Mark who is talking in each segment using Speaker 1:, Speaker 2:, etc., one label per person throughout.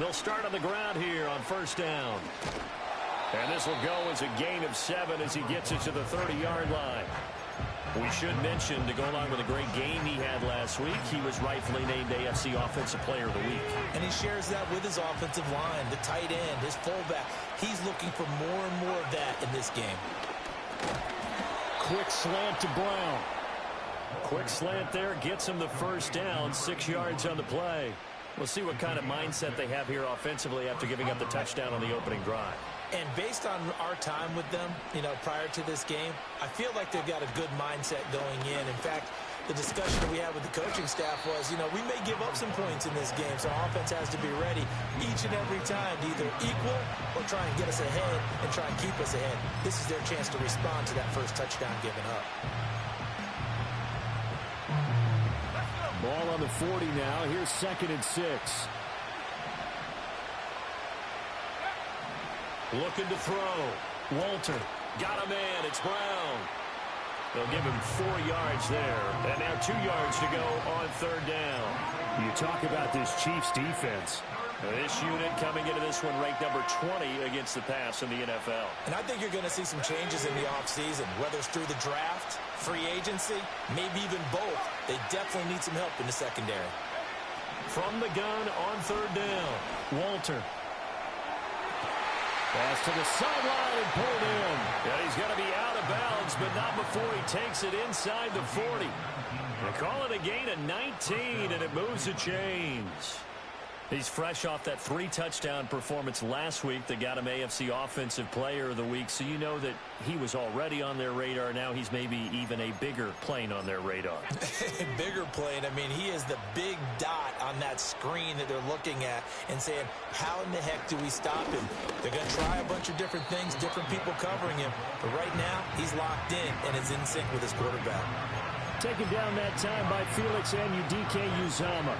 Speaker 1: They'll start on the ground here on first down. And this will go as a gain of 7 as he gets it to the 30-yard line. We should mention, to go along with a great game he had last week, he was rightfully named AFC Offensive Player of the Week.
Speaker 2: And he shares that with his offensive line, the tight end, his fullback. He's looking for more and more of that in this game.
Speaker 1: Quick slant to Brown. Quick slant there gets him the first down, 6 yards on the play. We'll see what kind of mindset they have here offensively after giving up the touchdown on the opening drive.
Speaker 2: And based on our time with them, prior to this game, I feel like they've got a good mindset going in. In fact, the discussion that we had with the coaching staff was, we may give up some points in this game, so our offense has to be ready each and every time to either equal or try and get us ahead and try and keep us ahead. This is their chance to respond to that first touchdown given up.
Speaker 1: Ball on the 40 now. Here's 2nd and 6. Looking to throw. Walter. Got a man. It's Brown. They'll give him 4 yards there. And now 2 yards to go on third down. You talk about this Chiefs defense. This unit coming into this one ranked number 20 against the pass in the NFL.
Speaker 2: And I think you're going to see some changes in the offseason, whether it's through the draft, free agency, maybe even both. They definitely need some help in the secondary.
Speaker 1: From the gun on third down, Walter. Pass to the sideline and pulled in. Yeah, he's going to be out of bounds, but not before he takes it inside the 40. They call it a gain of 19, and it moves the chains. He's fresh off that 3-touchdown performance last week that got him AFC Offensive Player of the Week, so you know that he was already on their radar. Now he's maybe even a bigger plane on their radar.
Speaker 2: Bigger plane. I mean, he is the big dot on that screen that they're looking at and saying, how in the heck do we stop him? They're going to try a bunch of different things, different people covering him, but right now he's locked in and is in sync with his quarterback.
Speaker 1: Taken down that time by Felix and Uzama.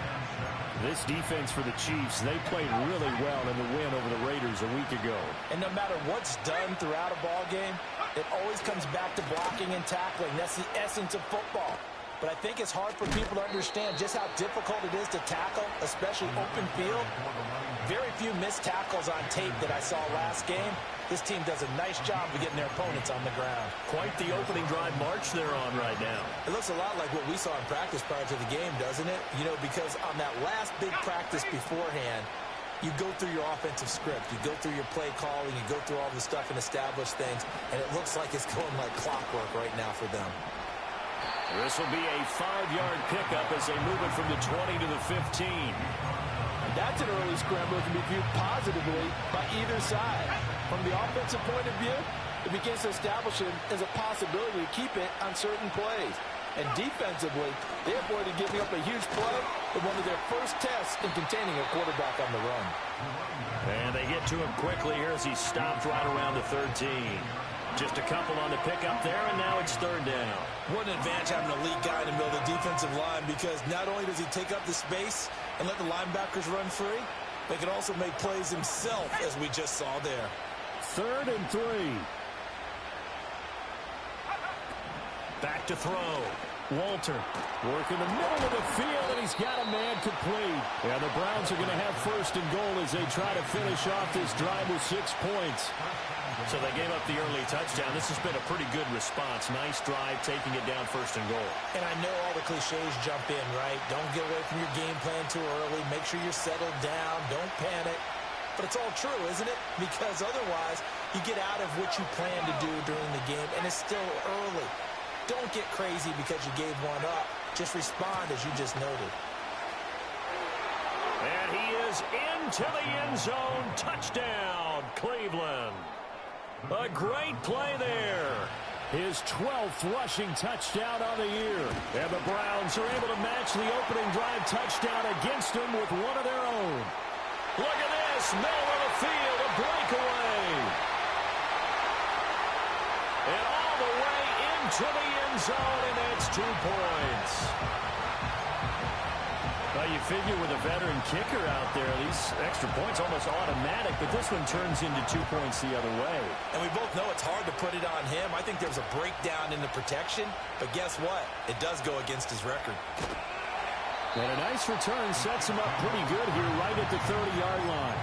Speaker 1: This defense for the Chiefs, they played really well in the win over the Raiders a week ago.
Speaker 2: And no matter what's done throughout a ball game, it always comes back to blocking and tackling. That's the essence of football. But I think it's hard for people to understand just how difficult it is to tackle, especially open field. Very few missed tackles on tape that I saw last game. This team does a nice job of getting their opponents on the ground.
Speaker 1: Quite the opening drive march they're on right now.
Speaker 2: It looks a lot like what we saw in practice prior to the game, doesn't it? Because on that last big practice beforehand, you go through your offensive script. You go through your play calling. You go through all the stuff and establish things. And it looks like it's going like clockwork right now for them.
Speaker 1: This will be a 5-yard pickup as they move it from the 20 to the 15.
Speaker 3: That's an early scramble that can be viewed positively by either side. From the offensive point of view, it begins to establish it as a possibility to keep it on certain plays. And defensively, they avoided giving up a huge play in one of their first tests in containing a quarterback on the run.
Speaker 1: And they get to him quickly here as he stopped right around the 13. Just a couple on the pickup there, and now it's third down.
Speaker 2: What an advantage having an elite guy in the middle of the defensive line, because not only does he take up the space and let the linebackers run free, but he can also make plays himself, as we just saw there.
Speaker 1: 3rd and 3. Back to throw. Walter working the middle of the field, and he's got a man complete. Yeah, the Browns are going to have 1st and goal as they try to finish off this drive with 6 points. So they gave up the early touchdown. This has been a pretty good response. Nice drive, taking it down 1st and goal.
Speaker 2: And I know all the cliches jump in, right? Don't get away from your game plan too early. Make sure you're settled down. Don't panic. But it's all true, isn't it? Because otherwise, you get out of what you plan to do during the game, and it's still early. Don't get crazy because you gave one up. Just respond as you just noted.
Speaker 1: And he is into the end zone. Touchdown, Cleveland. A great play there. His 12th rushing touchdown on the year. And the Browns are able to match the opening drive touchdown against him with one of their own. Look at this. Middle of the field, a breakaway. And all the way into the end zone, and that's 2 points. Well, you figure with a veteran kicker out there, these extra points almost automatic, but this one turns into 2 points the other way.
Speaker 2: And we both know it's hard to put it on him. I think there's a breakdown in the protection, but guess what? It does go against his record.
Speaker 1: And a nice return sets him up pretty good here right at the 30-yard line.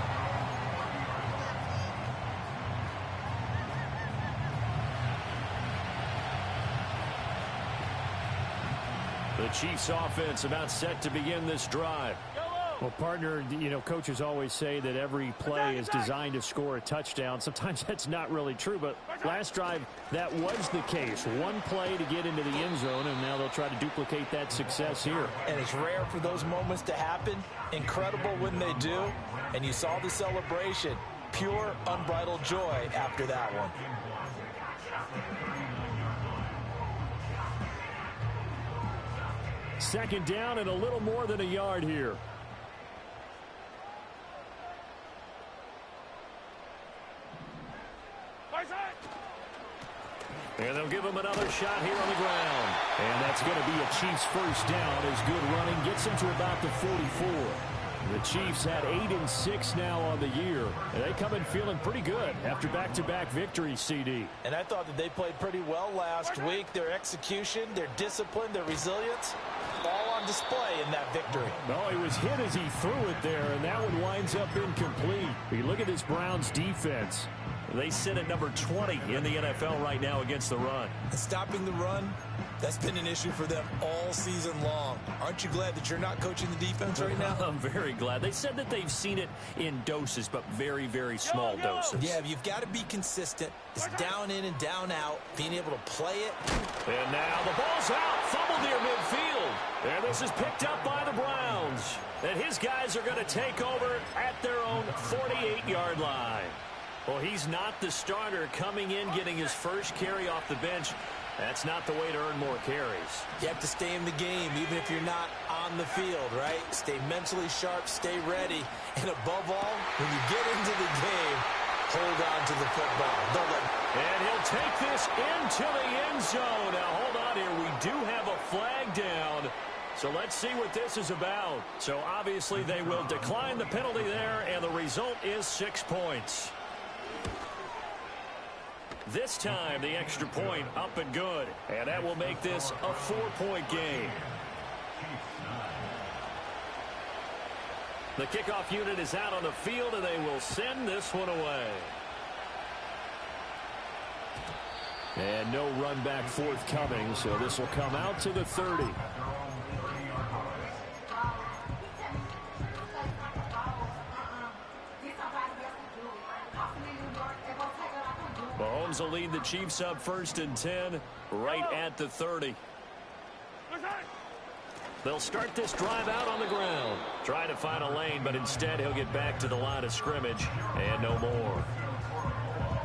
Speaker 1: The Chiefs offense about set to begin this drive.
Speaker 4: Well, partner, you know, coaches always say that every play is designed to score a touchdown. Sometimes that's not really true, but last drive, that was the case. One play to get into the end zone, and now they'll try to duplicate that success here.
Speaker 2: And it's rare for those moments to happen. Incredible when they do. And you saw the celebration. Pure, unbridled joy after that one.
Speaker 4: Second down and a little more than a yard here.
Speaker 1: And they'll give him another shot here on the ground.
Speaker 4: And that's going to be a Chiefs first down as good running gets them to about the 44. The Chiefs had 8-6 now on the year. And they come in feeling pretty good after back-to-back victories, CD.
Speaker 2: And I thought that they played pretty well last week. Their execution, their discipline, their resilience, all on display in that victory.
Speaker 4: Well, he was hit as he threw it there, and that one winds up incomplete. You look at this Browns defense.
Speaker 1: They sit at number 20 in the NFL right now against the run.
Speaker 2: And stopping the run, that's been an issue for them all season long. Aren't you glad that you're not coaching the defense right now?
Speaker 1: I'm very glad. They said that they've seen it in doses, but very, very small doses.
Speaker 2: Yeah, you've got to be consistent. It's down in and down out, being able to play it.
Speaker 1: And now the ball's out, fumbled near midfield. And this is picked up by the Browns. And his guys are going to take over at their own 48-yard line. Well, he's not the starter coming in, getting his first carry off the bench. That's not the way to earn more carries.
Speaker 2: You have to stay in the game, even if you're not on the field, right? Stay mentally sharp, stay ready. And above all, when you get into the game, hold on to the football. Don't let...
Speaker 1: And he'll take this into the end zone. Now, hold on here. We do have a flag down. So let's see what this is about. So obviously they will decline the penalty there, and the result is 6 points. This time, the extra point up and good. And that will make this a 4-point game. The kickoff unit is out on the field, and they will send this one away.
Speaker 4: And no run back forthcoming, so this will come out to the 30.
Speaker 1: Mahomes will lead the Chiefs up 1st and 10 right at the 30. They'll start this drive out on the ground. Try to find a lane, but instead he'll get back to the line of scrimmage and no more.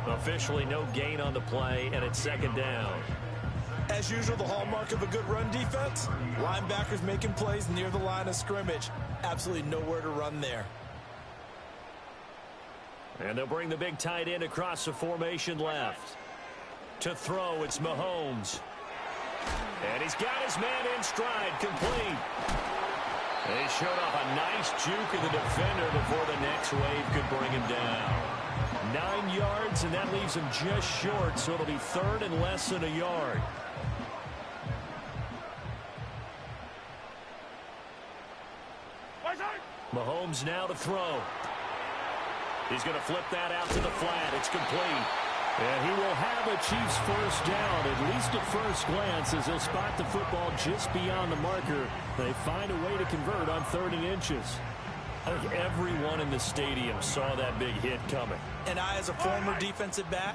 Speaker 1: Officially no gain on the play, and it's 2nd down.
Speaker 2: As usual, the hallmark of a good run defense, linebackers making plays near the line of scrimmage. Absolutely nowhere to run there.
Speaker 1: And they'll bring the big tight end across the formation left. To throw, it's Mahomes. And he's got his man in stride, complete. And he showed off a nice juke of the defender before the next wave could bring him down.
Speaker 4: 9 yards, and that leaves him just short, so it'll be 3rd and less than a yard.
Speaker 1: Mahomes now to throw. He's going to flip that out to the flat. It's complete.
Speaker 4: And he will have a Chiefs first down, at least at first glance, as he'll spot the football just beyond the marker. They find a way to convert on 3rd and inches.
Speaker 1: I think everyone in the stadium saw that big hit coming.
Speaker 2: And I, as a former defensive back,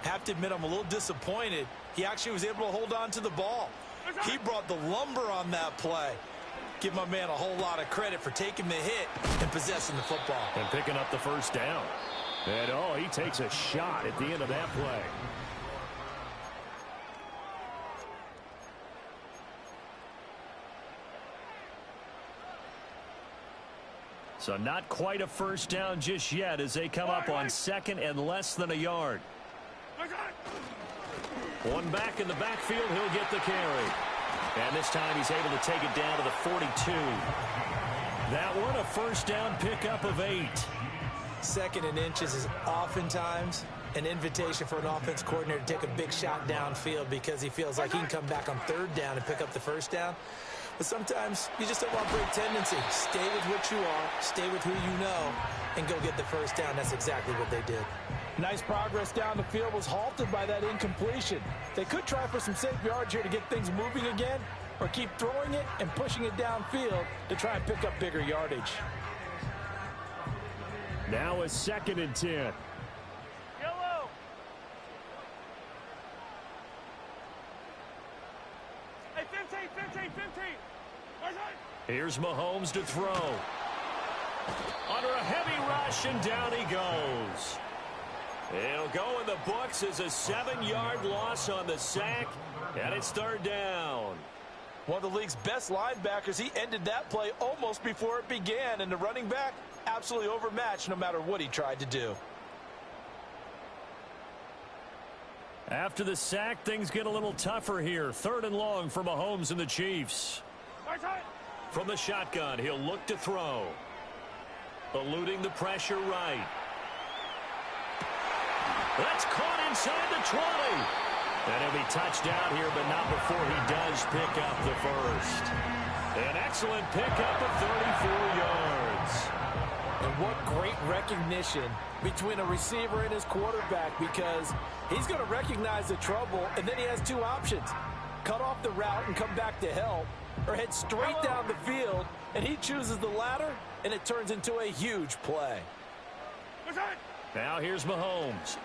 Speaker 2: have to admit I'm a little disappointed. He actually was able to hold on to the ball. He brought the lumber on that play. Give my man a whole lot of credit for taking the hit and possessing the football.
Speaker 1: And picking up the first down.
Speaker 4: And, oh, he takes a shot at the end of that play.
Speaker 1: So not quite a first down just yet as they come up on 2nd and less than a yard. One back in the backfield, he'll get the carry. And this time he's able to take it down to the 42. That one a first down pickup of 8.
Speaker 2: 2nd and inches is oftentimes an invitation for an offense coordinator to take a big shot downfield because he feels like he can come back on 3rd down and pick up the first down. But sometimes you just don't want to break tendency. Stay with what you are, stay with who you know, and go get the first down. That's exactly what they did.
Speaker 3: Nice progress down the field was halted by that incompletion. They could try for some safe yards here to get things moving again, or keep throwing it and pushing it downfield to try and pick up bigger yardage.
Speaker 4: Now a 2nd and 10.
Speaker 5: Yellow. Hey, 15.
Speaker 1: Here's Mahomes to throw. Under a heavy rush, and down he goes. It'll go in the books as a 7-yard loss on the sack, and it's 3rd down.
Speaker 3: One of the league's best linebackers, he ended that play almost before it began, and the running back absolutely overmatched no matter what he tried to do.
Speaker 1: After the sack, things get a little tougher here. 3rd and long for Mahomes and the Chiefs. From the shotgun, he'll look to throw. Eluding the pressure right. That's caught inside the 20. And he'll be touched down here, but not before he does pick up the first. An excellent pickup of 34 yards.
Speaker 3: And what great recognition between a receiver and his quarterback, because he's going to recognize the trouble, and then he has 2 options. Cut off the route and come back to help, or head straight down the field, and he chooses the latter, and it turns into a huge play.
Speaker 1: Now here's Mahomes.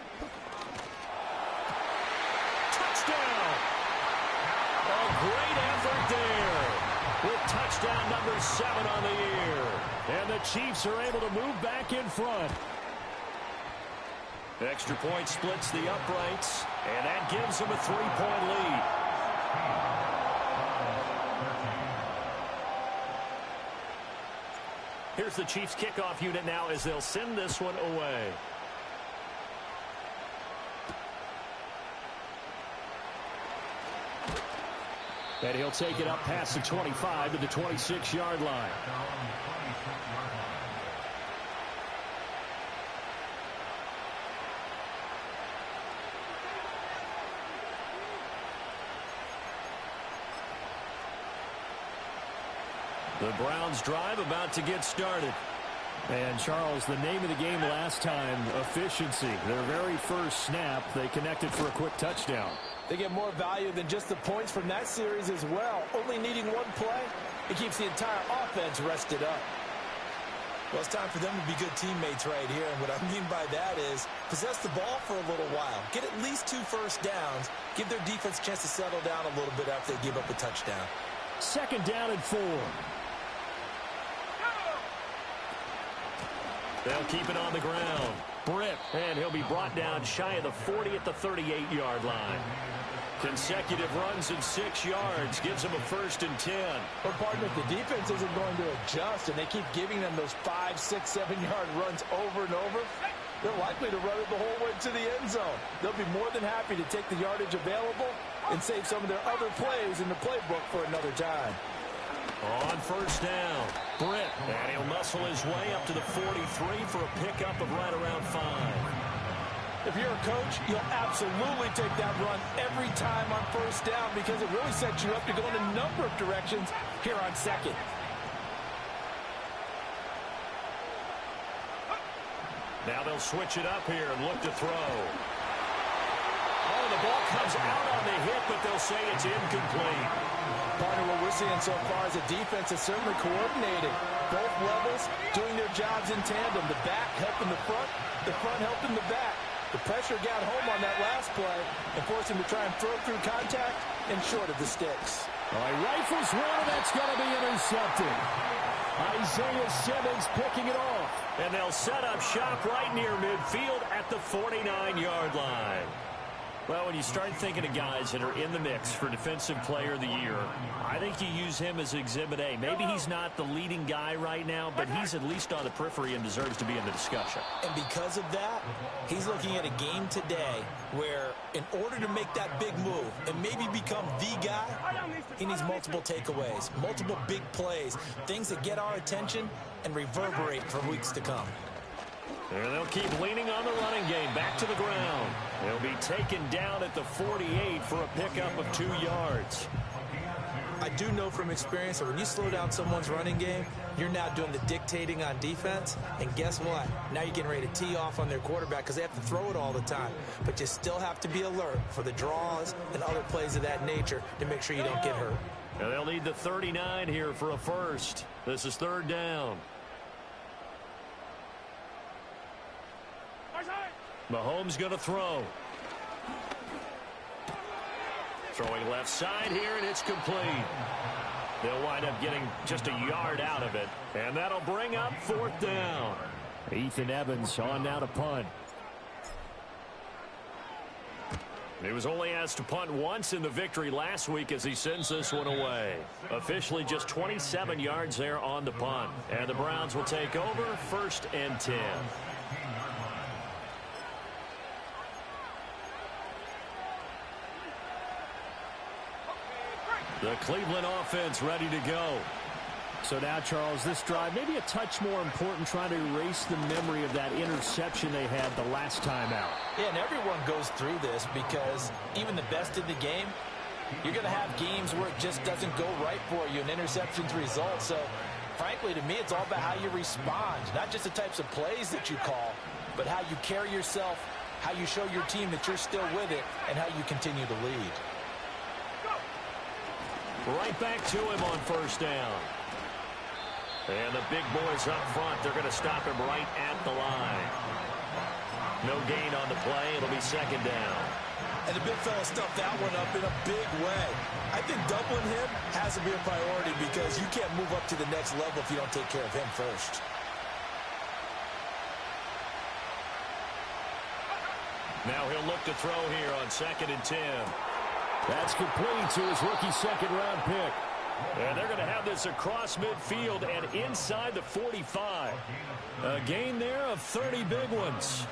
Speaker 1: Touchdown! A great effort there with touchdown number 7 on the year.
Speaker 4: And the Chiefs are able to move back in front.
Speaker 1: Extra point splits the uprights, and that gives them a 3-point lead. Here's the Chiefs kickoff unit now as they'll send this one away.
Speaker 4: And he'll take it up past the 25 to the 26-yard line.
Speaker 1: The Browns drive about to get started.
Speaker 4: And, Charles, the name of the game last time, efficiency. Their very first snap, they connected for a quick touchdown.
Speaker 3: They get more value than just the points from that series as well. Only needing 1 play, it keeps the entire offense rested up.
Speaker 2: Well, it's time for them to be good teammates right here. And what I mean by that is possess the ball for a little while. Get at least 2 first downs. Give their defense a chance to settle down a little bit after they give up a touchdown.
Speaker 4: 2nd down and 4.
Speaker 1: They'll keep it on the ground. Britt, and he'll be brought down shy of the 40 at the 38-yard line. Consecutive runs in 6 yards gives them a 1st and 10.
Speaker 3: But, partner, if the defense isn't going to adjust and they keep giving them those 5, 6, 7-yard runs over and over, they're likely to run it the whole way to the end zone. They'll be more than happy to take the yardage available and save some of their other plays in the playbook for another time.
Speaker 1: On 1st down, Britt, and he'll muscle his way up to the 43 for a pickup of right around 5.
Speaker 3: If you're a coach, you'll absolutely take that run every time on 1st down because it really sets you up to go in a number of directions here on 2nd.
Speaker 1: Now they'll switch it up here and look to throw. Oh, the ball comes out on the hit, but they'll say it's incomplete.
Speaker 3: Partner, what we're seeing so far is a defense is certainly coordinated. Both levels doing their jobs in tandem. The back helping the front helping the back. The pressure got home on that last play and forced him to try and throw through contact and short of the sticks.
Speaker 4: All right, rifles one, and that's going to be intercepted. Isaiah Simmons picking it off.
Speaker 1: And they'll set up shop right near midfield at the 49-yard line. Well, when you start thinking of guys that are in the mix for Defensive Player of the Year, I think you use him as Exhibit A. Maybe he's not the leading guy right now, but he's at least on the periphery and deserves to be in the discussion.
Speaker 2: And because of that, he's looking at a game today where in order to make that big move and maybe become the guy, he needs multiple takeaways, multiple big plays, things that get our attention and reverberate for weeks to come.
Speaker 1: And they'll keep leaning on the running game. Back to the ground. They'll be taken down at the 48 for a pickup of 2 yards.
Speaker 2: I do know from experience that when you slow down someone's running game, you're now doing the dictating on defense. And guess what? Now you're getting ready to tee off on their quarterback because they have to throw it all the time. But you still have to be alert for the draws and other plays of that nature to make sure you don't get hurt.
Speaker 1: And they'll need the 39 here for a first. This is third down. Mahomes going to throw. Throwing left side here, and it's complete. They'll wind up getting just a yard out of it. And that'll bring up fourth down.
Speaker 4: Ethan Evans on now to punt.
Speaker 1: He was only asked to punt once in the victory last week as he sends this one away. Officially just 27 yards there on the punt. And the Browns will take over, 1st and 10. The Cleveland offense ready to go.
Speaker 4: So now, Charles, this drive maybe a touch more important, trying to erase the memory of that interception they had the last time out.
Speaker 2: Yeah, and everyone goes through this because even the best in the game, you're going to have games where it just doesn't go right for you, and interceptions result. So, frankly, to me, it's all about how you respond, not just the types of plays that you call, but how you carry yourself, how you show your team that you're still with it, and how you continue to lead.
Speaker 1: Right back to him on first down. And the big boys up front, they're going to stop him right at the line. No gain on the play. It'll be second down.
Speaker 2: And the big fella stuffed that one up in a big way. I think doubling him has to be a priority because you can't move up to the next level if you don't take care of him first.
Speaker 1: Now he'll look to throw here on 2nd and 10.
Speaker 4: That's complete to his rookie second-round pick.
Speaker 1: And they're going to have this across midfield and inside the 45. A gain there of 30 big ones.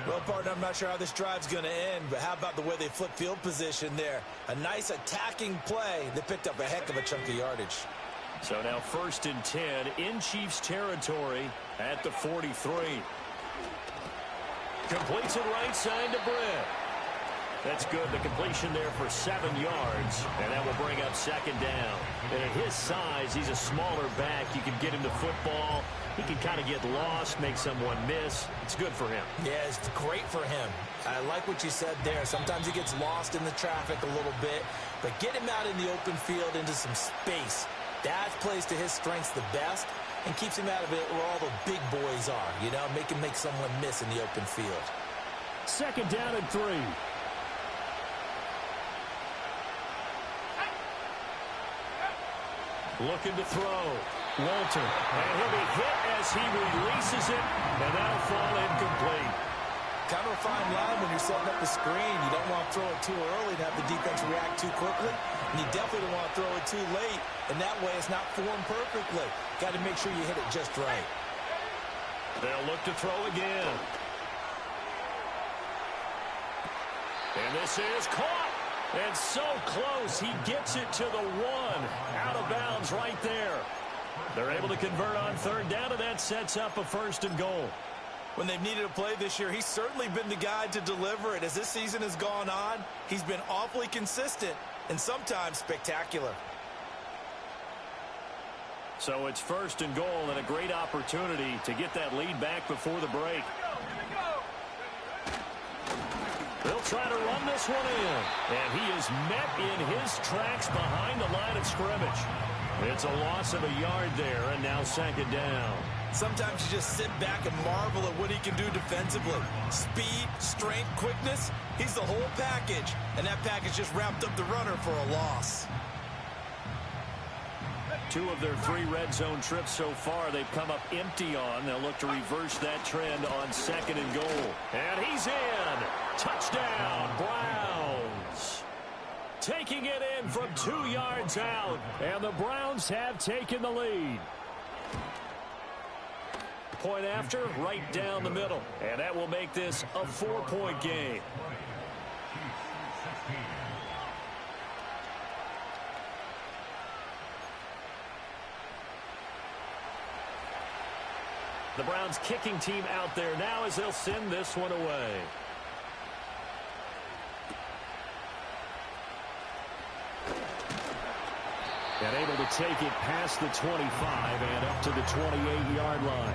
Speaker 2: Well, partner, I'm not sure how this drive's going to end, but how about the way they flip field position there? A nice attacking play. They picked up a heck of a chunk of yardage.
Speaker 1: So now 1st and 10 in Chiefs territory at the 43. Completes it right side to Brett. That's good. The completion there for 7 yards, and that will bring up second down. And at his size, he's a smaller back. You can get him to football. He can kind of get lost, make someone miss. It's good for him.
Speaker 2: Yeah, it's great for him. I like what you said there. Sometimes he gets lost in the traffic a little bit, but get him out in the open field into some space. That plays to his strengths the best and keeps him out of it where all the big boys are. You know, make him make someone miss in the open field.
Speaker 4: Second down and 3.
Speaker 1: Looking to throw. Walter. And he'll be hit as he releases it, and that'll fall incomplete.
Speaker 2: Kind of a fine line when you're setting up a screen. You don't want to throw it too early and have the defense react too quickly. And you definitely don't want to throw it too late. And that way it's not formed perfectly. Got to make sure you hit it just right.
Speaker 1: They'll look to throw again. And this is caught. And so close, he gets it to the 1. Out of bounds right there. They're able to convert on third down, and that sets up a 1st and goal.
Speaker 2: When they've needed a play this year, he's certainly been the guy to deliver it. As this season has gone on, he's been awfully consistent and sometimes spectacular.
Speaker 1: So it's 1st and goal and a great opportunity to get that lead back before the break. They'll try to run this one in. And he is met in his tracks behind the line of scrimmage. It's a loss of a yard there, and now second down.
Speaker 2: Sometimes you just sit back and marvel at what he can do defensively. Speed, strength, quickness, he's the whole package. And that package just wrapped up the runner for a loss.
Speaker 1: 2 of their 3 red zone trips so far they've come up empty on. They'll look to reverse that trend on 2nd and goal. And he's in. Touchdown, Browns. Taking it in from 2 yards out.
Speaker 4: And the Browns have taken the lead.
Speaker 1: Point after, right down the middle. And that will make this a 4-point game. The Browns kicking team out there now as they'll send this one away.
Speaker 4: And able to take it past the 25 and up to the 28-yard line.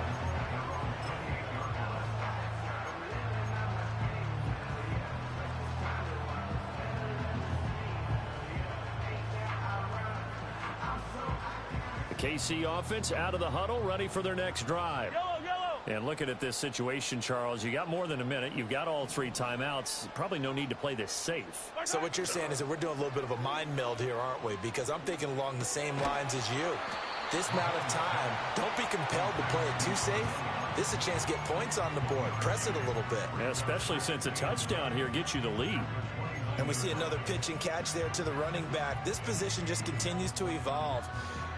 Speaker 4: The KC offense out of the huddle, ready for their next drive.
Speaker 5: Yellow, yellow.
Speaker 4: And looking at this situation, Charles, you got more than a minute. You've got all 3 timeouts. Probably no need to play this safe.
Speaker 2: So what you're saying is that we're doing a little bit of a mind meld here, aren't we? Because I'm thinking along the same lines as you. This amount of time, don't be compelled to play it too safe. This is a chance to get points on the board. Press it a little bit.
Speaker 4: Yeah, especially since a touchdown here gets you the lead.
Speaker 2: And we see another pitch and catch there to the running back. This position just continues to evolve.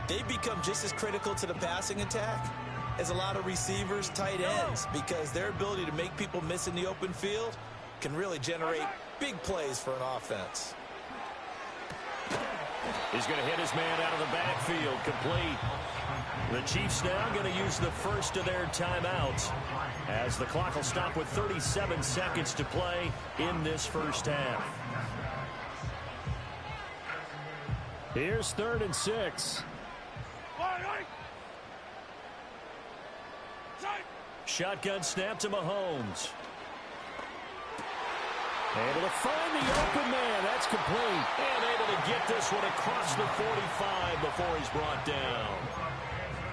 Speaker 2: They become just as critical to the passing attack as a lot of receivers, tight ends, because their ability to make people miss in the open field can really generate big plays for an offense.
Speaker 4: He's going to hit his man out of the backfield, complete. The Chiefs now going to use the first of their timeouts as the clock will stop with 37 seconds to play in this first half. Here's 3rd and 6. Shotgun snap to Mahomes. Able to find the open man. That's complete. And able to get this one across the 45 before he's brought down.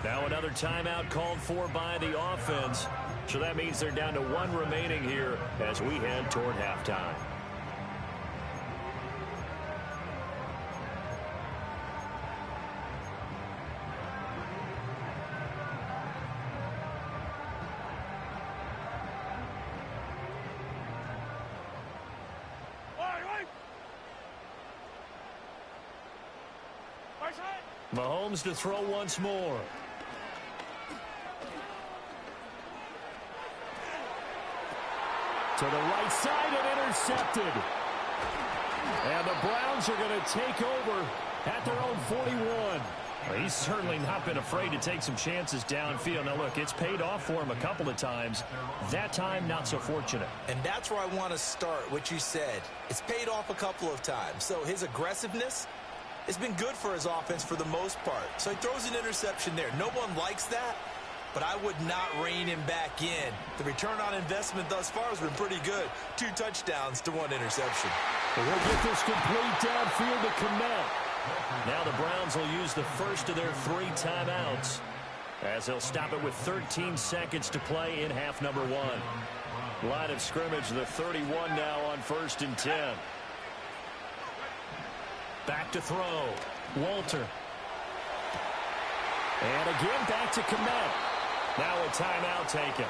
Speaker 4: Now another timeout called for by the offense. So that means they're down to 1 remaining here as we head toward halftime. Mahomes to throw once more. To the right side and intercepted. And the Browns are going to take over at their own 41. Well, he's certainly not been afraid to take some chances downfield. Now, look, it's paid off for him a couple of times. That time, not so fortunate.
Speaker 2: And that's where I want to start, what you said. It's paid off a couple of times. So his aggressiveness, it's been good for his offense for the most part. So he throws an interception there. No one likes that, but I would not rein him back in. The return on investment thus far has been pretty good. 2 touchdowns to 1 interception.
Speaker 4: And we'll get this complete downfield to Ggml. Now the Browns will use the first of their 3 timeouts as they'll stop it with 13 seconds to play in half number 1. Line of scrimmage, the 31 now on 1st and 10. Back to throw. Walter. And again back to Ggml. Now a timeout taken.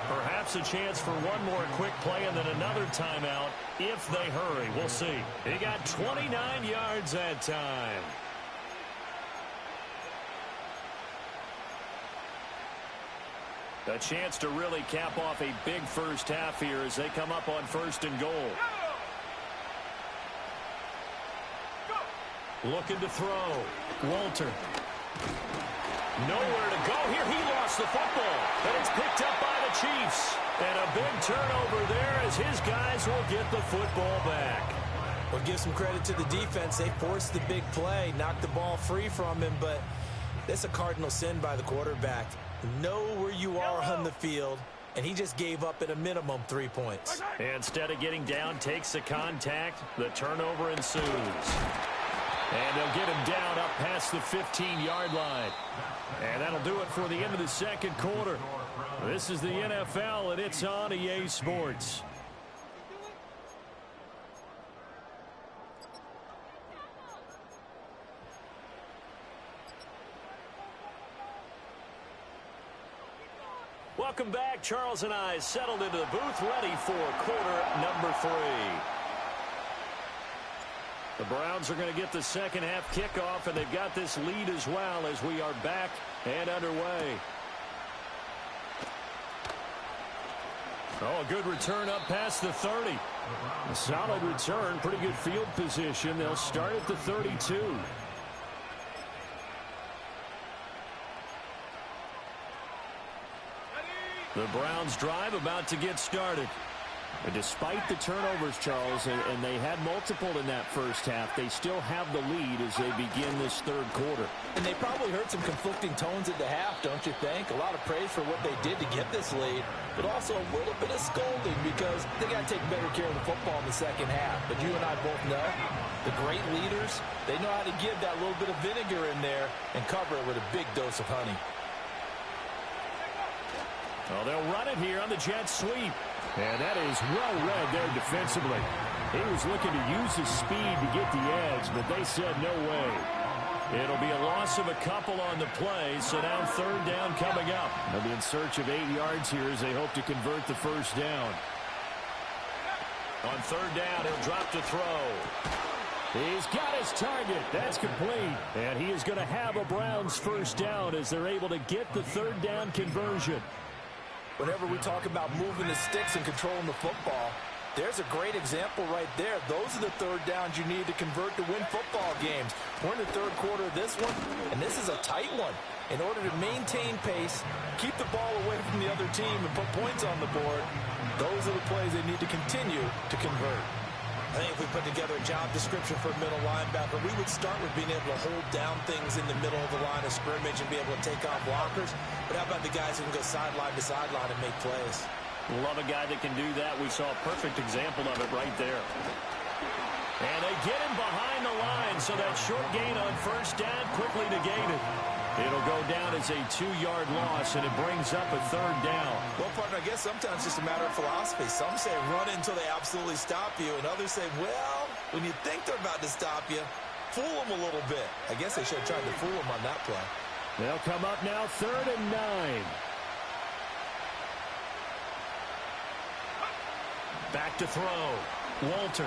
Speaker 4: Perhaps a chance for one more quick play and then another timeout if they hurry. We'll see. He got 29 yards that time. A chance to really cap off a big first half here as they come up on 1st and goal. Looking to throw. Walter. Nowhere to go here. He lost the football. And it's picked up by the Chiefs. And a big turnover there as his guys will get the football back.
Speaker 2: Well, give some credit to the defense. They forced the big play, knocked the ball free from him, but that's a cardinal sin by the quarterback. Know where you are on the field, and he just gave up at a minimum 3 points.
Speaker 4: Instead of getting down, takes the contact. The turnover ensues. And they'll get him down up past the 15-yard line. And that'll do it for the end of the second quarter. This is the NFL, and it's on EA Sports. Welcome back. Charles and I settled into the booth, ready for quarter number 3. The Browns are going to get the second half kickoff, and they've got this lead as well as we are back and underway. Oh, a good return up past the 30. A solid return, pretty good field position. They'll start at the 32. The Browns drive about to get started. And despite the turnovers, Charles, and they had multiple in that first half, they still have the lead as they begin this third quarter.
Speaker 2: And they probably heard some conflicting tones at the half, don't you think? A lot of praise for what they did to get this lead, but also a little bit of scolding because they got to take better care of the football in the second half. But you and I both know the great leaders, they know how to give that little bit of vinegar in there and cover it with a big dose of honey.
Speaker 4: Well, they'll run it here on the jet sweep. And that is well read there defensively. He was looking to use his speed to get the edge, but they said no way. It'll be a loss of a couple on the play, so now third down coming up. They'll be in search of 8 yards here as they hope to convert the first down.
Speaker 1: On third down, he'll drop to throw.
Speaker 4: He's got his target. That's complete. And he is going to have a Browns first down as they're able to get the third down conversion.
Speaker 2: Whenever we talk about moving the sticks and controlling the football, there's a great example right there. Those are the third downs you need to convert to win football games. We're in the third quarter of this one, and this is a tight one. In order to maintain pace, keep the ball away from the other team, and put points on the board, those are the plays they need to continue to convert. I think if we put together a job description for a middle linebacker, we would start with being able to hold down things in the middle of the line of scrimmage and be able to take on blockers. But how about the guys who can go sideline to sideline and make plays?
Speaker 4: Love a guy that can do that. We saw a perfect example of it right there.
Speaker 1: And they get him behind the line, so that short gain on first down quickly negated. It'll go down as a 2-yard loss, and it brings up a third down.
Speaker 2: Well, partner, I guess sometimes it's just a matter of philosophy. Some say run until they absolutely stop you, and others say, well, when you think they're about to stop you, fool them a little bit. I guess they should have tried to fool them on that play.
Speaker 4: They'll come up now, 3rd and 9.
Speaker 1: Back to throw. Walter.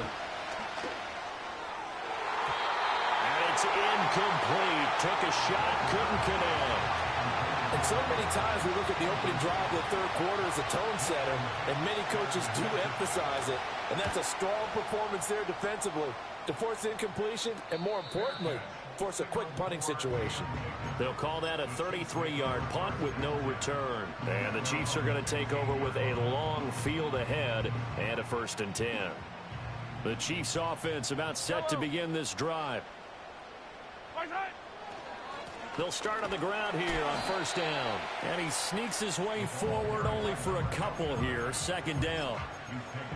Speaker 1: It's incomplete. Took a shot, couldn't connect.
Speaker 3: And so many times we look at the opening drive of the third quarter as a tone setter, and many coaches do emphasize it. And that's a strong performance there defensively to force incompletion and, more importantly, force a quick punting situation.
Speaker 1: They'll call that a 33-yard punt with no return. And the Chiefs are going to take over with a long field ahead and a 1st and 10. The Chiefs offense about set to begin this drive. They'll start on the ground here on first down. And he sneaks his way forward only for a couple here. 2nd down.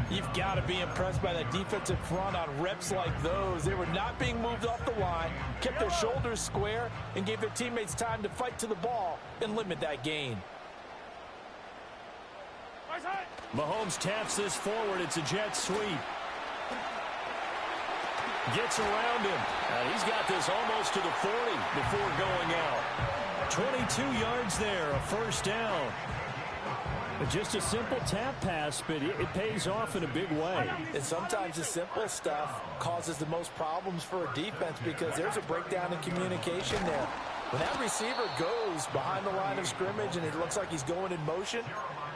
Speaker 2: You've got to be impressed by that defensive front on reps like those. They were not being moved off the line, kept their shoulders square, and gave their teammates time to fight to the ball and limit that gain.
Speaker 1: Mahomes taps this forward. It's a jet sweep. Gets around him. And he's got this almost to the 40 before going out. 22 yards there, a first down.
Speaker 4: Just a simple tap pass, but it pays off in a big way.
Speaker 2: And sometimes the simple stuff causes the most problems for a defense because there's a breakdown in communication there. When that receiver goes behind the line of scrimmage and it looks like he's going in motion,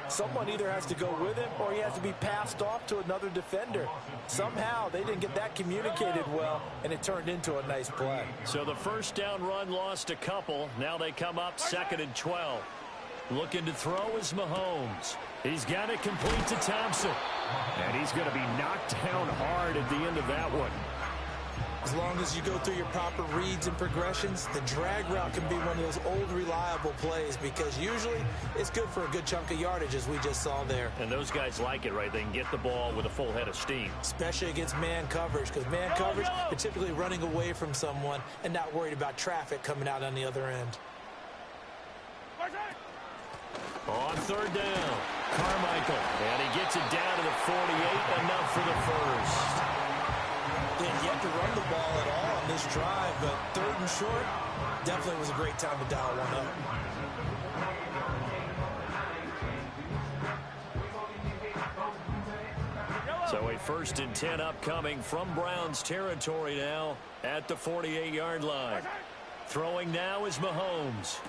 Speaker 2: someone either has to go with him or he has to be passed off to another defender. Somehow they didn't get that communicated well, and it turned into a nice play.
Speaker 1: So the first down run lost a couple. Now they come up 2nd and 12. Looking to throw is Mahomes. He's got it complete to Thompson.
Speaker 4: And he's going to be knocked down hard at the end of that one.
Speaker 2: As long as you go through your proper reads and progressions, the drag route can be one of those old reliable plays because usually it's good for a good chunk of yardage as we just saw there.
Speaker 1: And those guys like it, right? They can get the ball with a full head of steam.
Speaker 2: Especially against man coverage because man coverage, they're typically running away from someone and not worried about traffic coming out on the other end.
Speaker 1: On third down, Carmichael. And he gets it down to the 48, enough for the first.
Speaker 2: Didn't yet to run the ball at all on this drive, but 3rd and short definitely was a great time to dial one
Speaker 1: up. So a 1st and 10 upcoming from Browns territory now at the 48-yard line. Throwing now is Mahomes.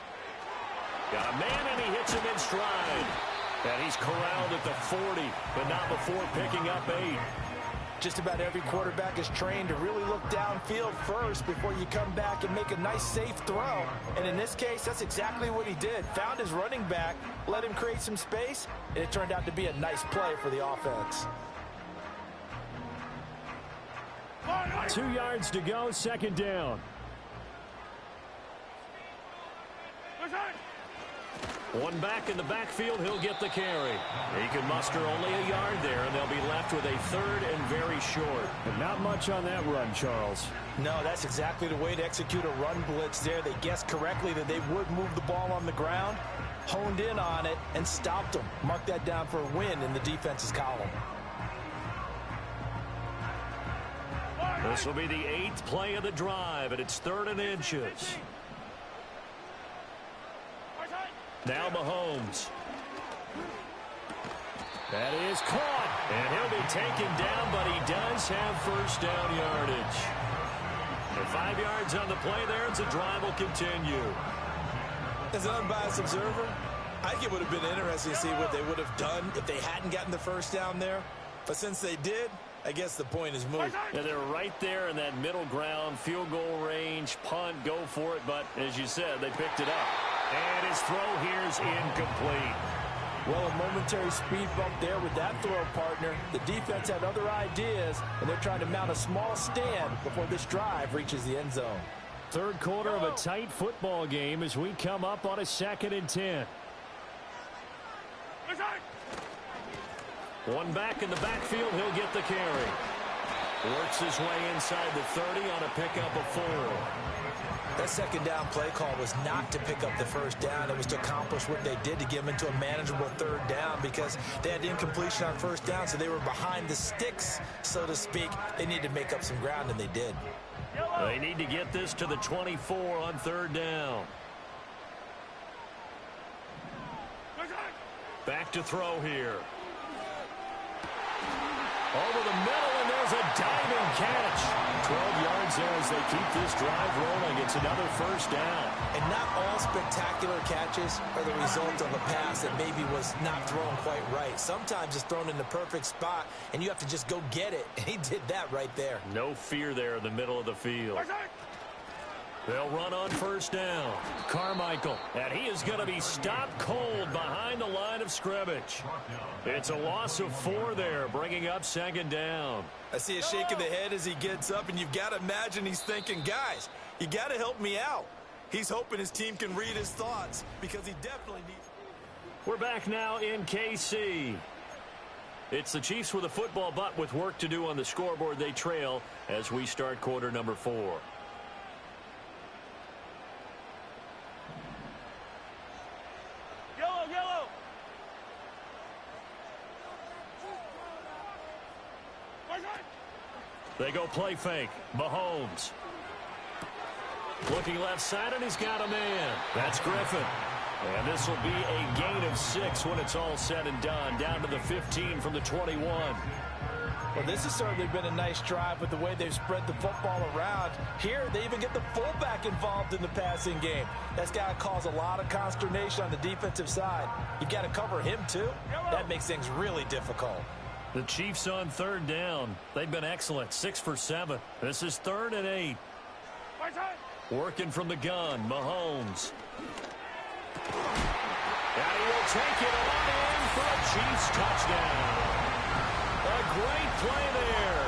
Speaker 1: Got a man, and he hits him in stride. And he's corralled at the 40, but not before picking up 8.
Speaker 2: Just about every quarterback is trained to really look downfield first before you come back and make a nice, safe throw. And in this case, that's exactly what he did. Found his running back, let him create some space, and it turned out to be a nice play for the offense.
Speaker 4: 2 yards to go, second down. One back in the backfield, he'll get the carry. He can muster only a yard there, and they'll be left with a third and very short. But not much on that run, Charles.
Speaker 2: No, that's exactly the way to execute a run blitz there. They guessed correctly that they would move the ball on the ground, honed in on it, and stopped them. Mark that down for a win in the defense's column.
Speaker 1: This will be the 8th play of the drive, and it's 3rd and inches. Now Mahomes. That is caught. And he'll be taken down, but he does have first down yardage. And 5 yards on the play there, and the drive will continue.
Speaker 2: As an unbiased observer, I think it would have been interesting to see what they would have done if they hadn't gotten the first down there. But since they did, I guess the point is moved.
Speaker 4: Yeah, they're right there in that middle ground, field goal range, punt, go for it. But as you said, they picked it up. And his throw here is incomplete.
Speaker 2: Well, a momentary speed bump there with that throw, partner. The defense had other ideas, and they're trying to mount a small stand before this drive reaches the end zone.
Speaker 4: Third quarter of a tight football game as we come up on a 2nd and 10. One back in the backfield, he'll get the carry. Works his way inside the 30 on a pickup of 4.
Speaker 2: That second down play call was not to pick up the first down. It was to accomplish what they did to get them into a manageable 3rd down because they had incompletion on first down, so they were behind the sticks, so to speak. They needed to make up some ground, and they did.
Speaker 4: They need to get this to the 24 on 3rd down. Back to throw here. Over the middle, and there's a diving catch. 12 yards there as they keep this drive rolling. It's another first down.
Speaker 2: And not all spectacular catches are the result of a pass that maybe was not thrown quite right. Sometimes it's thrown in the perfect spot, and you have to just go get it. And he did that right there.
Speaker 4: No fear there in the middle of the field. They'll run on first down. Carmichael, and he is going to be stopped cold behind the line of scrimmage. It's a loss of 4 there, bringing up 2nd down.
Speaker 2: I see a shake of the head as he gets up, and you've got to imagine he's thinking, guys, you got to help me out. He's hoping his team can read his thoughts because he definitely needs.
Speaker 4: We're back now in KC. It's the Chiefs with a football, but with work to do on the scoreboard. They trail as we start quarter number 4.
Speaker 5: Yellow.
Speaker 4: They go play fake. Mahomes. Looking left side, and he's got a man. That's Griffin. And this will be a gain of 6 when it's all said and done. Down to the 15 from the 21.
Speaker 2: Well, this has certainly been a nice drive with the way they've spread the football around. Here, they even get the fullback involved in the passing game. That's got to cause a lot of consternation on the defensive side. You've got to cover him, too. That makes things really difficult.
Speaker 4: The Chiefs on 3rd down. They've been excellent, 6 for 7. This is 3rd and 8. Working from the gun, Mahomes. And he will take it on in for a Chiefs touchdown. A great play there.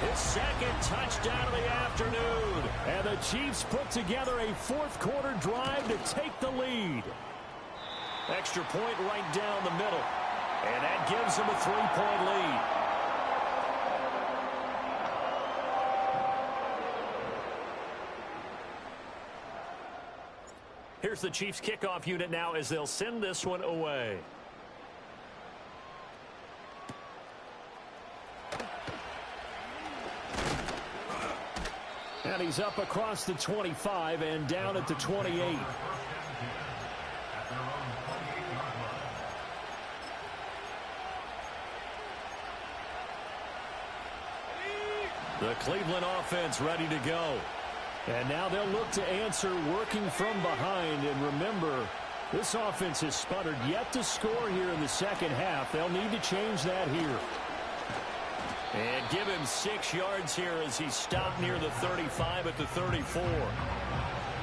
Speaker 4: His 2nd touchdown of the afternoon. And the Chiefs put together a 4th quarter drive to take the lead. Extra point right down the middle. And that gives them a 3-point lead. Here's the Chiefs kickoff unit now as they'll send this one away. And he's up across the 25 and down at the 28. The Cleveland offense ready to go. And now they'll look to answer working from behind. And remember, this offense has sputtered yet to score here in the second half. They'll need to change that here.
Speaker 1: And give him 6 yards here as he stopped near the 35 at the 34.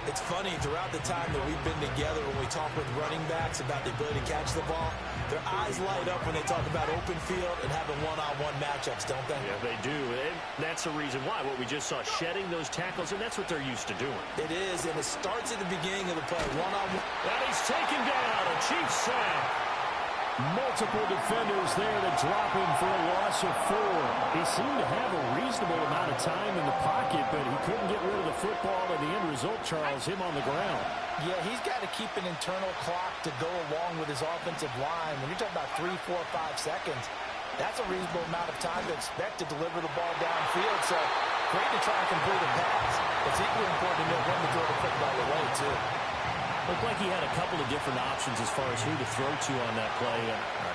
Speaker 2: It's funny, throughout the time that we've been together, when we talk with running backs about the ability to catch the ball, their eyes light up when they talk about open field and having one-on-one matchups, don't they?
Speaker 1: Yeah, they do. And that's the reason why. What we just saw, shedding those tackles, and that's what they're used to doing.
Speaker 2: It is, and it starts at the beginning of the play, one-on-one.
Speaker 1: And he's taken down, a Chiefs sack.
Speaker 4: Multiple defenders there to drop him for a loss of 4. He seemed to have a reasonable amount of time in the pocket, but he couldn't get rid of the football, and the end result, Charles, him on the ground.
Speaker 2: Yeah, he's got to keep an internal clock to go along with his offensive line. When you're talking about 3, 4, 5 seconds, that's a reasonable amount of time to expect to deliver the ball downfield. So great to try and complete a pass. It's equally important to know when to throw the football away, too.
Speaker 1: Looked like he had a couple of different options as far as who to throw to on that play.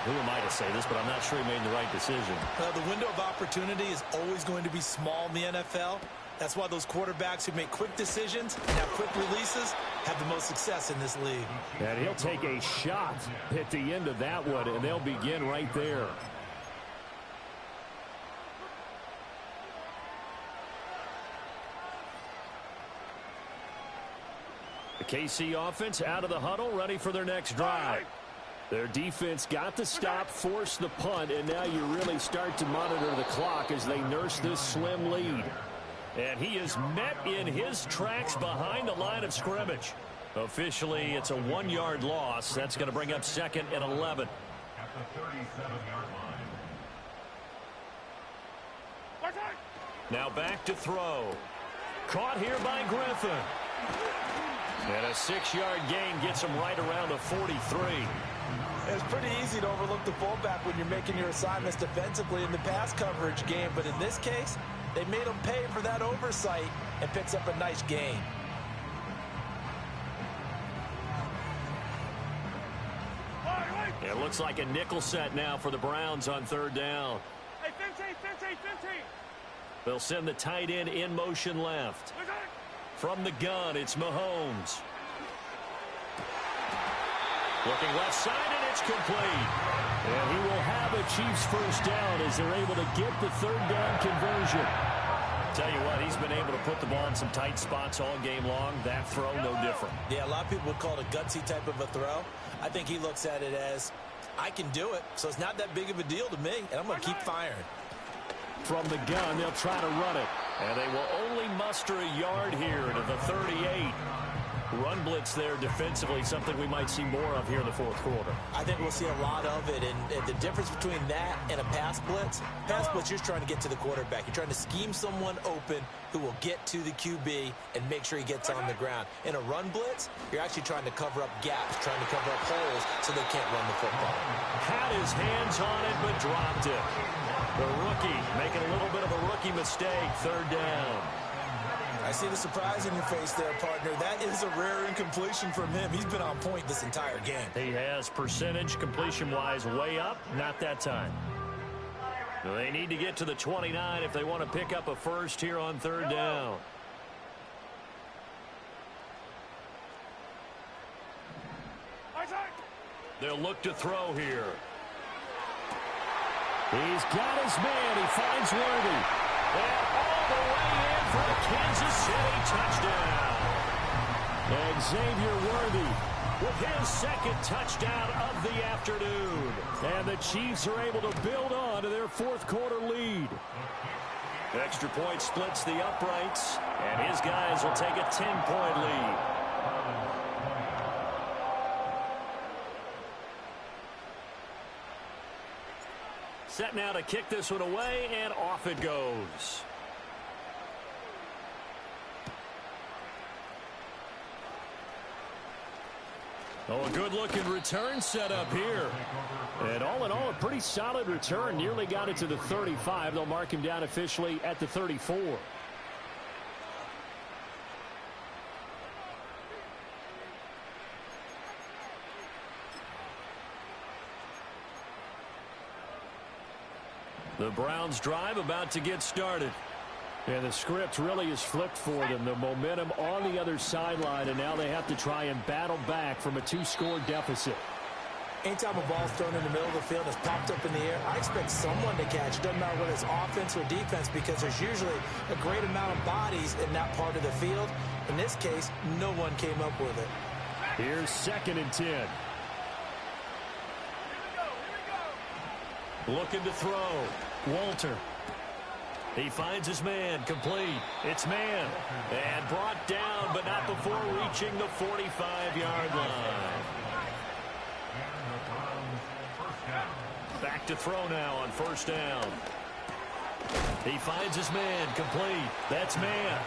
Speaker 1: Who am I to say this, but I'm not sure he made the right decision.
Speaker 2: The window of opportunity is always going to be small in the NFL. That's why those quarterbacks who make quick decisions and have quick releases have the most success in this league.
Speaker 4: And he'll take a shot at the end of that one, and they'll begin right there. The KC offense out of the huddle, ready for their next drive. Their defense got the stop, forced the punt, and now you really start to monitor the clock as they nurse this slim lead. And he is met in his tracks behind the line of scrimmage. Officially, it's a 1-yard loss. That's going to bring up 2nd and 11.
Speaker 5: At the 37-yard line.
Speaker 1: Now back to throw. Caught here by Griffin. And a 6-yard gain gets him right around the 43.
Speaker 2: It's pretty easy to overlook the fullback when you're making your assignments defensively in the pass coverage game. But in this case, they made him pay for that oversight and picks up a nice gain.
Speaker 1: It looks like a nickel set now for the Browns on 3rd down.
Speaker 5: Hey, 15.
Speaker 1: They'll send the tight end in motion left. From the gun, it's Mahomes. Looking left side, and it's complete. And he will have a Chiefs first down as they're able to get the 3rd down conversion. Tell you what, he's been able to put the ball in some tight spots all game long. That throw, no different.
Speaker 2: Yeah, a lot of people would call it a gutsy type of a throw. I think he looks at it as, I can do it, so it's not that big of a deal to me, and I'm going to keep firing.
Speaker 4: From the gun, they'll try to run it.
Speaker 1: And they will only muster a yard here to the 38. Run blitz there defensively, something we might see more of here in the 4th quarter.
Speaker 2: I think we'll see a lot of it, and the difference between that and a pass blitz, you're just trying to get to the quarterback. You're trying to scheme someone open who will get to the QB and make sure he gets on the ground. In a run blitz, you're actually trying to cover up gaps, trying to cover up holes so they can't run the football.
Speaker 1: Had his hands on it, but dropped it. The rookie making a little bit of a rookie mistake, 3rd down.
Speaker 2: I see the surprise in your face there, partner. That is a rare incompletion from him. He's been on point this entire game.
Speaker 1: He has percentage completion-wise way up, not that time. They need to get to the 29 if they want to pick up a first here on 3rd down. They'll look to throw here.
Speaker 4: He's got his man. He finds Worthy.
Speaker 1: And all the way in for a Kansas City touchdown.
Speaker 4: And Xavier Worthy
Speaker 1: with his 2nd touchdown of the afternoon.
Speaker 4: And the Chiefs are able to build on to their 4th quarter lead.
Speaker 1: Extra point splits the uprights, and his guys will take a 10-point lead. Set now to kick this one away, and off it goes. Oh, a good-looking return set up here.
Speaker 4: And all in all, a pretty solid return. Nearly got it to the 35. They'll mark him down officially at the 34.
Speaker 1: The Browns drive about to get started.
Speaker 4: And the script really is flipped for them. The momentum on the other sideline, and now they have to try and battle back from a 2-score deficit.
Speaker 2: Anytime a ball's thrown in the middle of the field and it's popped up in the air, I expect someone to catch it. Doesn't matter whether it's offense or defense, because there's usually a great amount of bodies in that part of the field. In this case, no one came up with it.
Speaker 4: Here's 2nd and 10.
Speaker 1: Looking to throw. Walter. He finds his man. Complete. It's man. And brought down, but not before reaching the 45-yard line. Back to throw now on 1st down. He finds his man. Complete. That's man.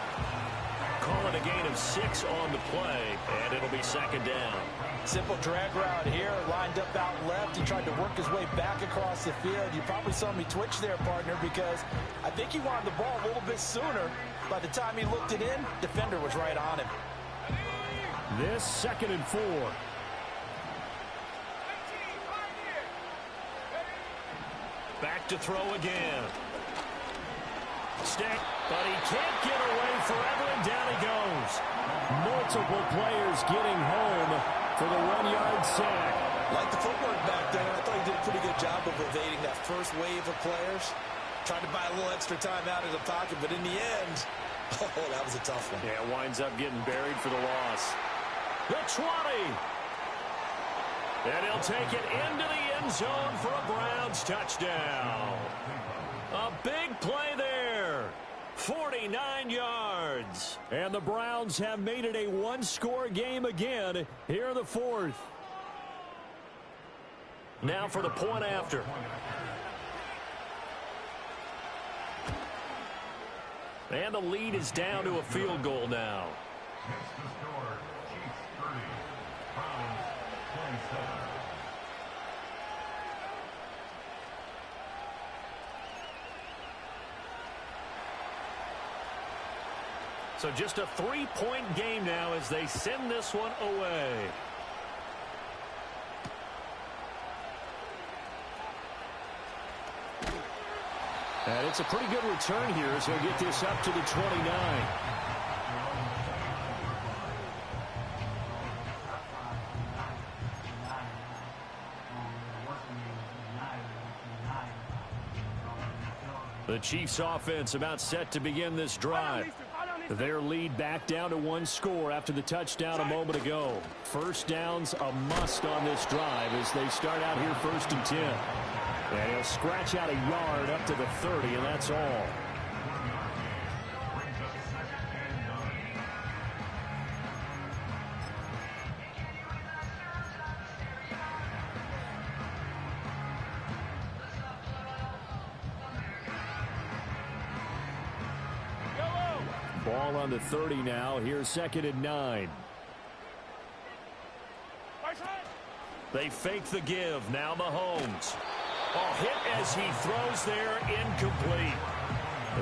Speaker 1: Call it a gain of 6 on the play, and it'll be 2nd down.
Speaker 2: Simple drag route here, lined up out left. He tried to work his way back across the field. You probably saw me twitch there, partner, because I think he wanted the ball a little bit sooner. By the time he looked it in, defender was right on him.
Speaker 4: This 2nd and 4.
Speaker 1: Back to throw again. Stick, but he can't get away forever, and down he goes.
Speaker 4: Multiple players getting home for the 1-yard sack.
Speaker 2: Like the footwork back there, I thought he did a pretty good job of evading that first wave of players. Tried to buy a little extra time out of the pocket, but in the end, oh, that was a tough one.
Speaker 4: Yeah, winds up getting buried for the loss.
Speaker 1: The 20. And he'll take it into the end zone for a Browns touchdown. A big play there. 49 yards.
Speaker 4: And the Browns have made it a 1-score game again here in the 4th.
Speaker 1: Now for the point after. And the lead is down to a field goal now.
Speaker 5: Next to score, Chiefs 30, Browns 27.
Speaker 1: So just a 3-point game now as they send this one away.
Speaker 4: And it's a pretty good return here as he'll get this up to the 29. The Chiefs offense about set to begin this drive. Their lead back down to 1 score after the touchdown a moment ago. 1st down's a must on this drive as they start out here 1st and 10. And he'll scratch out a yard up to the 30, and that's all. Ball on the 30 now. Here's 2nd and 9.
Speaker 1: They fake the give. Now Mahomes. Oh, hit as he throws there, incomplete.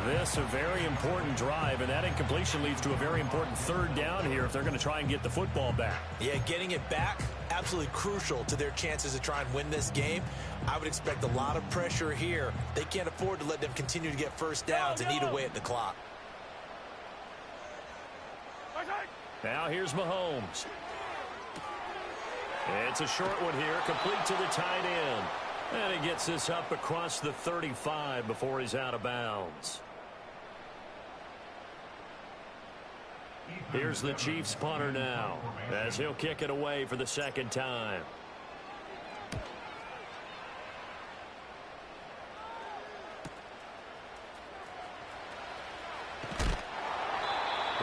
Speaker 1: This a very important drive, and that incompletion leads to a very important 3rd down here if they're going to try and get the football back.
Speaker 2: Yeah, getting it back, absolutely crucial to their chances to try and win this game. I would expect a lot of pressure here. They can't afford to let them continue to get 1st downs and eat away at the clock.
Speaker 1: Now here's Mahomes. It's a short one here, complete to the tight end. And he gets this up across the 35 before he's out of bounds. Here's the Chiefs punter now as he'll kick it away for the 2nd time.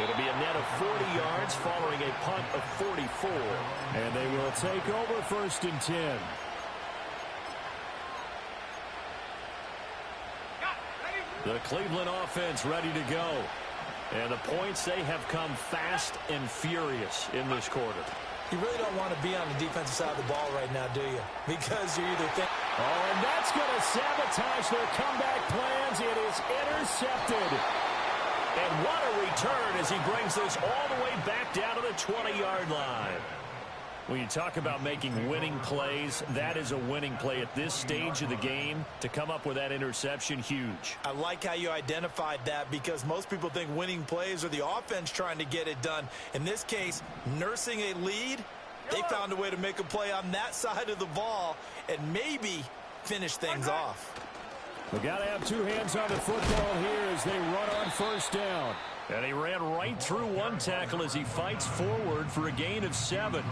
Speaker 1: It'll be a net of 40 yards following a punt of 44.
Speaker 4: And they will take over 1st and 10.
Speaker 1: The Cleveland offense ready to go. And the points, they have come fast and furious in this quarter.
Speaker 2: You really don't want to be on the defensive side of the ball right now, do you? Because you're either thinking...
Speaker 4: Oh, and that's going to sabotage their comeback plans. It is intercepted.
Speaker 1: And what a return as he brings this all the way back down to the 20-yard line. When you talk about making winning plays, that is a winning play at this stage of the game. To come up with that interception, huge.
Speaker 2: I like how you identified that because most people think winning plays are the offense trying to get it done. In this case, nursing a lead They found a way to make a play on that side of the ball and maybe finish things off.
Speaker 4: We got to have two hands on the football here as they run on first down.
Speaker 1: And he ran right through one tackle as he fights forward for a gain of 7.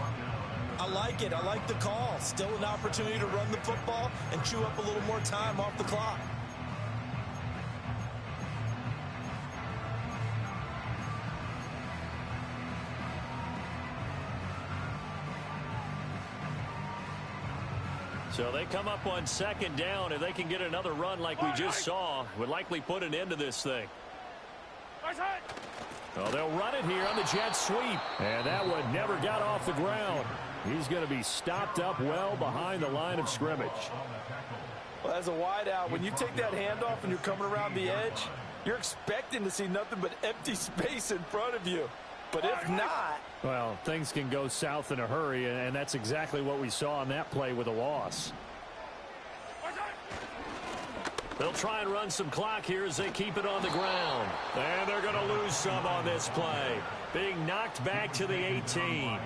Speaker 2: I like it. I like the call. Still an opportunity to run the football and chew up a little more time off the clock.
Speaker 1: So they come up on second down. If they can get another run like we just saw, would likely put an end to this thing. Well, they'll run it here on the jet sweep. And that one never got off the ground. He's going to be stopped up well behind the line of scrimmage.
Speaker 3: Well, as a wideout, when you take that handoff and you're coming around the edge, you're expecting to see nothing but empty space in front of you. But if not...
Speaker 4: Well, things can go south in a hurry, and that's exactly what we saw on that play with a loss.
Speaker 1: They'll try and run some clock here as they keep it on the ground. And they're going to lose some on this play. Being knocked back to the 18.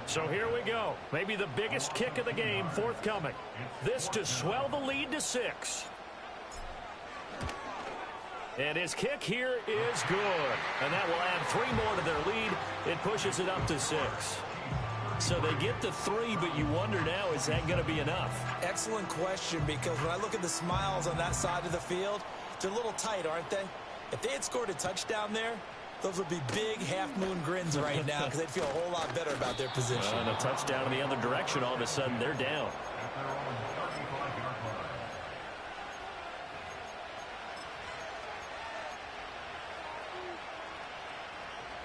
Speaker 1: So here we go. Maybe the biggest kick of the game forthcoming. This to swell the lead to 6. And his kick here is good. And that will add 3 more to their lead. It pushes it up to 6. So they get the 3, but you wonder now, is that going to be enough?
Speaker 2: Excellent question, because when I look at the smiles on that side of the field, they're a little tight, aren't they? If they had scored a touchdown there, those would be big half-moon grins right now because they'd feel a whole lot better about their position.
Speaker 1: And a touchdown in the other direction, all of a sudden they're down.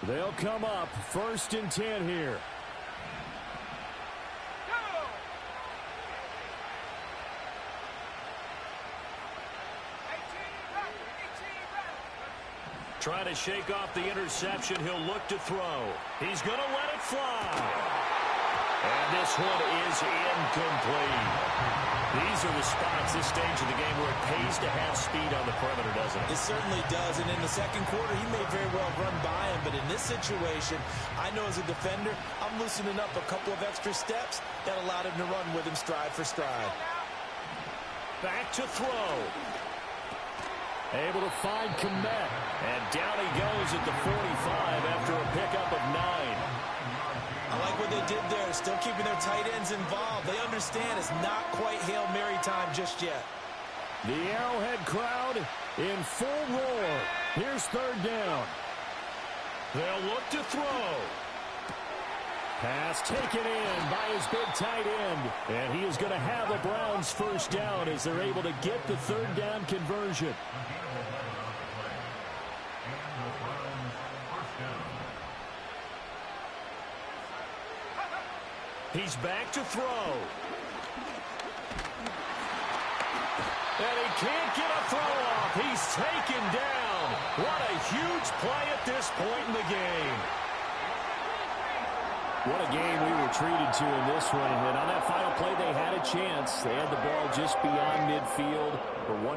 Speaker 4: They'll come up 1st and 10 here.
Speaker 1: Trying to shake off the interception. He'll look to throw. He's going to let it fly. And this one is incomplete. These are the spots, this stage of the game, where it pays to have speed on the perimeter, doesn't it?
Speaker 2: It certainly does. And in the second quarter, he may very well run by him. But in this situation, I know as a defender, I'm loosening up a couple of extra steps that allowed him to run with him stride for stride.
Speaker 1: Back to throw.
Speaker 4: Able to find Ggml.
Speaker 1: And down he goes at the 45 after a pickup of 9.
Speaker 2: I like what they did there, still keeping their tight ends involved. They understand it's not quite Hail Mary time just yet.
Speaker 4: The Arrowhead crowd in full roar. Here's 3rd down.
Speaker 1: They'll look to throw.
Speaker 4: Pass taken in by his big tight end. And he is going to have the Browns 1st down as they're able to get the 3rd down conversion.
Speaker 1: He's back to throw. And he can't get a throw off. He's taken down. What a huge play at this point in the game.
Speaker 4: What a game we were treated to in this one. And on that final play, they had a chance. They had the ball just beyond midfield for one.